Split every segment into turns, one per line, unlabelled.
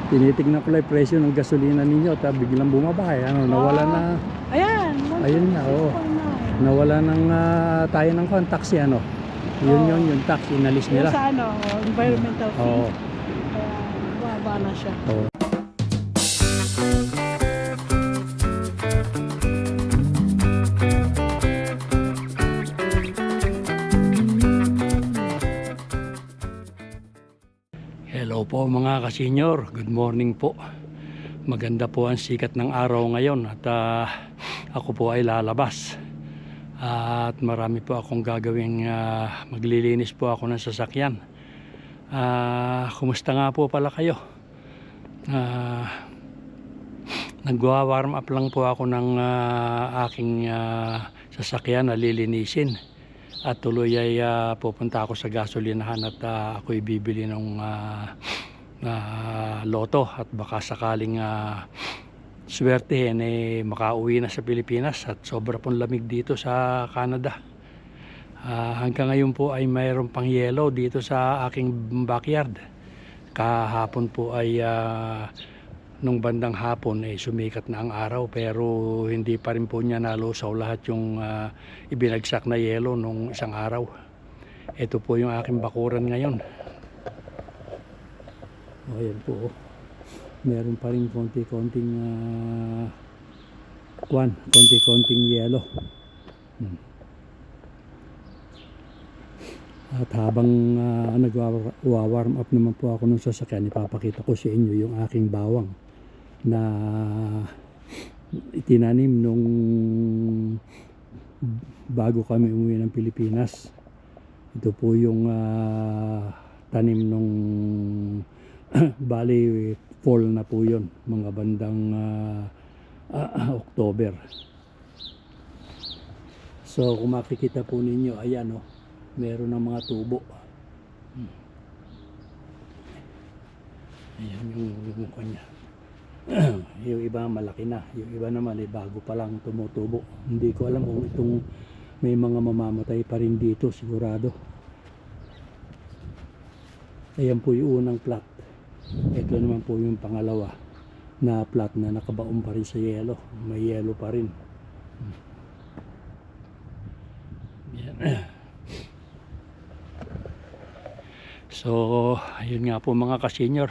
Tinitignan ko lang yung presyo ng gasolina ninyo at biglang bumaba eh. Ano, nawala na.
Ayan.
Ayun na, oo. Nawala ng tayo ng taxi ano. Yung tax inalis
Yung
nila.
sa ano, environmental fee.
Oo.
Kaya baba na siya.
Oo. Hello po mga kasenyor, good morning po. Maganda po ang sikat ng araw ngayon at ako po ay lalabas. At marami po akong gagawing maglilinis po ako ng sasakyan. Kumusta nga po pala kayo? Nagwa-warm up lang po ako ng aking sasakyan na lilinisin. At tuloy ay pupunta ako sa gasolinahan at ako'y bibili ng loto at baka sakaling swertehin makauwi na sa Pilipinas at sobra pong lamig dito sa Canada. Hanggang ngayon po ay mayroon pang yelo dito sa aking backyard. Kahapon po ay nung bandang hapon sumikat na ang araw pero hindi pa rin po niya nalusaw lahat yung ibinagsak na yelo nung isang araw. Ito po yung aking bakuran ngayon. Ayan po. Meron pa rin konti-konting konti-konting yelo. At habang nagwa-warm up naman po ako ng sasakyan, ipapakita ko sa inyo yung aking bawang na itinanim nung bago kami umuwi ng Pilipinas. Ito po yung tanim nung bali fall na po yun, mga bandang October. So kung makikita po ninyo, ayan o, meron ng mga tubo. Ayan yung kanya. Yung iba malaki na, yung iba naman bago pa lang tumutubo. Hindi ko alam kung itong may mga mamamatay pa rin dito, sigurado. Ayan po yung unang plot. Ito naman po yung pangalawa na plot na nakabaon pa rin sa yelo. May yelo pa rin. Ayan. So ayun nga po mga kasenyor,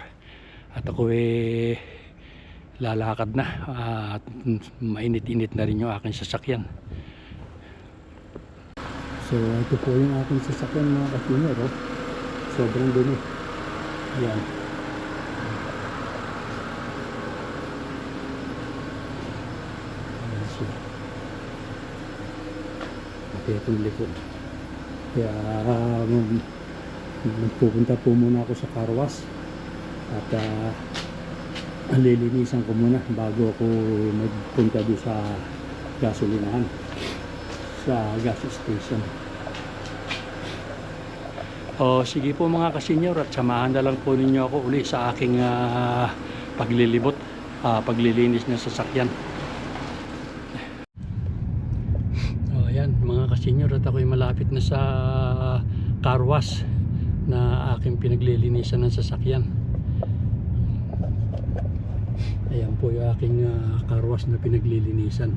at ako lalakad na at mainit-init na rin yung aking sasakyan. So ito po yung aking sasakyan mga kasenyor, sobrang dumi. Yan. Ayan siya. At itong likod. Kaya pupunta po muna ako sa car wash at lilinisan ko muna bago ako magpunta doon sa gasolinahan, sa gas station. Sige po mga kasenyor, at samahan na lang po ninyo ako uli sa aking paglilibot, paglilinis ng sasakyan. Ayan mga kasenyor, at ako'y malapit na sa car wash na aking pinaglilinisan ng sasakyan. Ayan po yung aking car wash na pinaglilinisan.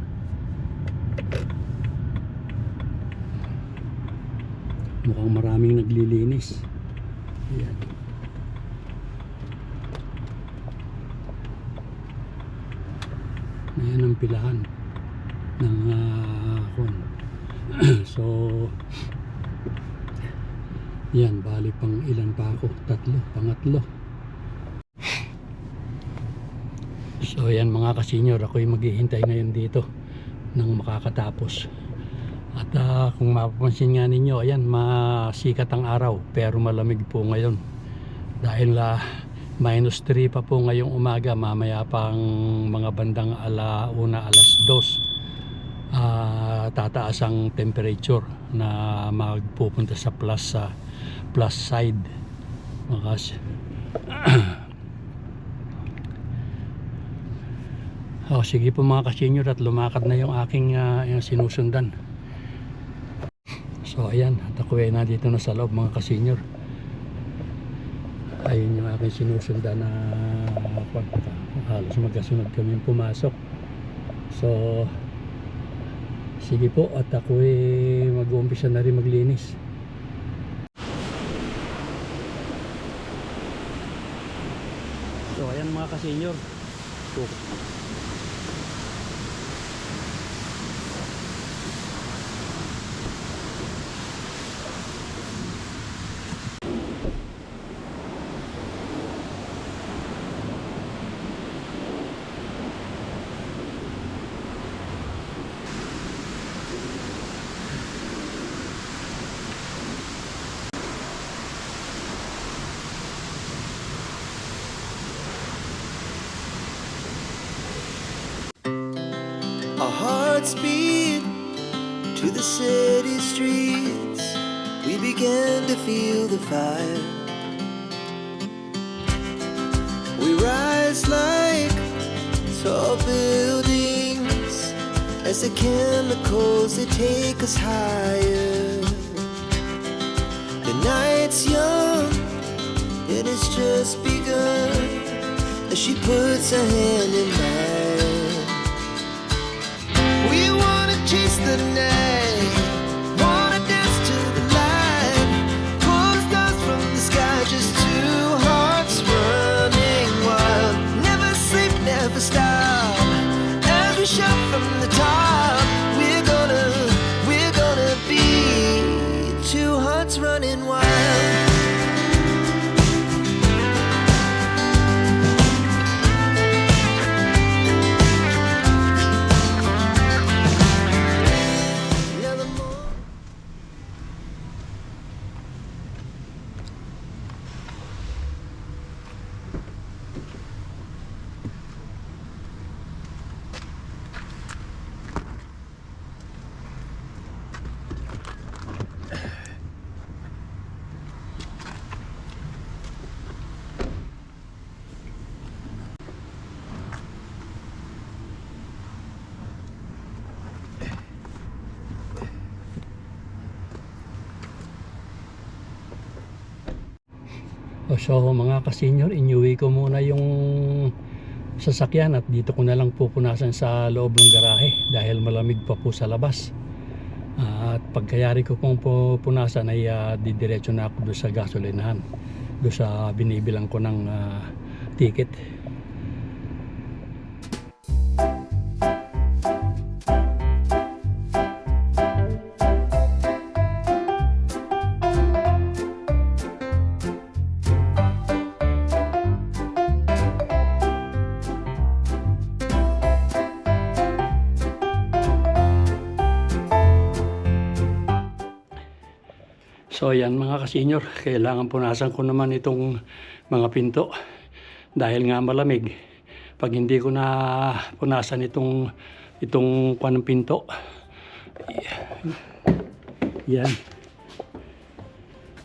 Mukhang maraming naglilinis. Ayan. Ayan ang pilahan ng so yan, bali pang ilan pa ako? Pangatlo. So yan mga kasenyor, ako'y maghihintay ngayon dito nang makakatapos. At kung mapapansin nga ninyo, ayan, masikat ang araw pero malamig po ngayon. Dahil -3 pa po ngayong umaga, mamaya pang mga bandang alas 2 tataas ang temperature na magpupunta sa plus side. Sige po mga kasenyor, at lumakad na yung aking yung sinusundan. So ayan, at ako na dito na sa loob mga kasenyor. Ayun yung aking sinusundan na hapon. Halos magkasunod kami pumasok. So, sige po, at ako mag-uumpisa na rin maglinis. So, ayan mga ka-senior. So,
Our hearts beat to the city streets. We began to feel the fire. We rise like tall buildings as the chemicals they take us higher. The night's young, it has just begun as she puts her hand in mine. We wanna chase the night, wanna dance to the light, pull the stars from the sky, just two hearts running wild. Never sleep, never stop, as we shout from the top. We're gonna be two hearts running wild.
So mga ka-senior, inyuwi ko muna yung sasakyan at dito ko na lang pupunasan sa loob ng garahe dahil malamig pa po sa labas. At pagkayari ko pong pupunasan ay didiretso na ako doon sa gasolinahan, doon sa binibilang ko ng ticket. So yan mga ka-senior, kailangan punasan ko naman itong mga pinto dahil nga malamig. Pag hindi ko na punasan itong panang pinto, yan,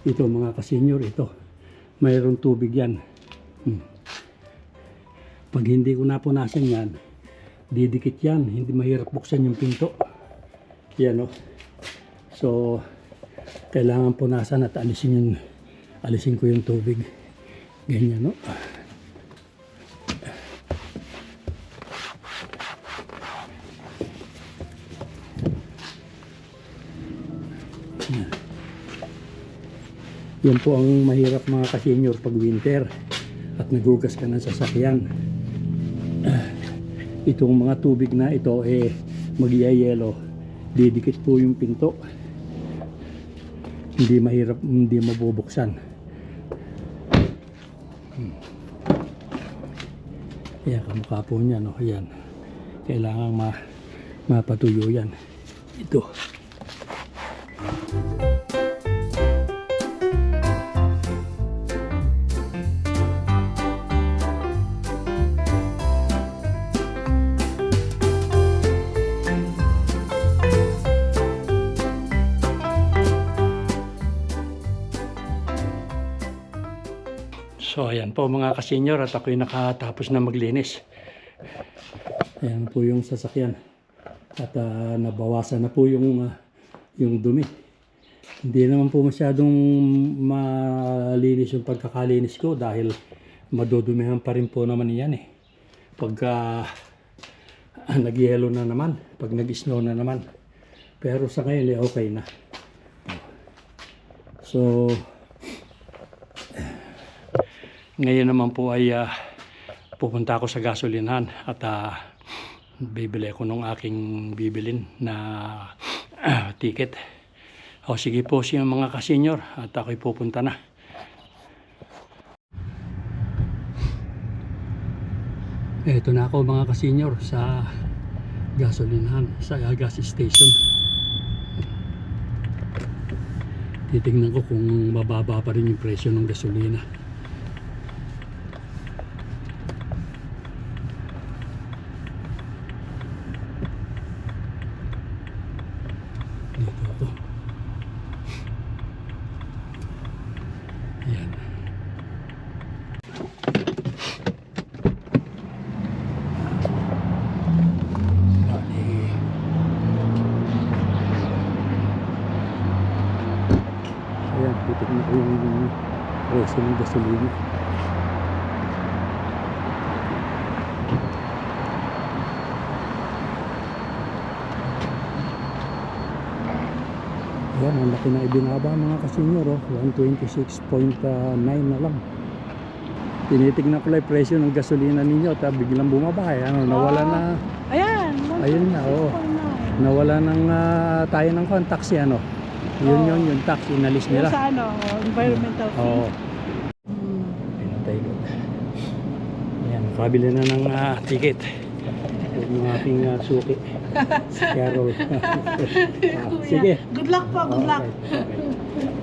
ito mga ka-senior, ito mayroong tubig yan. Pag hindi ko na punasan yan, didikit yan, hindi mahirap buksan yung pinto. Yan o. So kailangan punasan at alisin ko yung tubig. Ganyan, no? Yan po ang mahirap mga ka-senior pag winter at nagugas ka ng sasakyan. Itong mga tubig na ito magyayelo, didikit po yung pinto. Hindi mahirap, hindi mabubuksan. Ayan, kamukha po niya, no? Ayan. Kailangan mapatuyo yan. Ito. So ayan po mga ka-senior at ako'y nakatapos na maglinis. Ayan po yung sasakyan. At nabawasan na po yung dumi. Hindi naman po masyadong malinis yung pagkakalinis ko dahil madudumihan pa rin po naman yan eh. Pagka nag-yellow na naman, pag nag-snow na naman. Pero sa ngayon eh, okay na. So, ngayon naman po ay pupunta ako sa gasolinahan at bibili ko nung aking bibilin na ticket. O sige po siya mga kasenyor at ako'y pupunta na. Eto na ako mga kasenyor sa gasolinahan, sa gas station. Titignan ko kung mababa pa rin yung presyo ng gasolina. Dito ako. Ayan. Ayan, titignan ko yung presyo ng gasolina. Ayan, ang laki na ibinaba mga kasenyor, 126.9 na lang. Tinitignan ko lang yung presyo ng gasolina ninyo at biglang bumaba. Ano, nawala na,
Ayan.
ayun na, oo. Nawala ng tayo ng taxi, ano. Yun, yung taxi, inalis
Yung
nila.
sa ano, environmental fee.
Oo. Pinatay ko. Ayan, nakabili na ng ticket. Yung aking suki. Si Carol. Sige.
Good luck po, good luck.
Okay.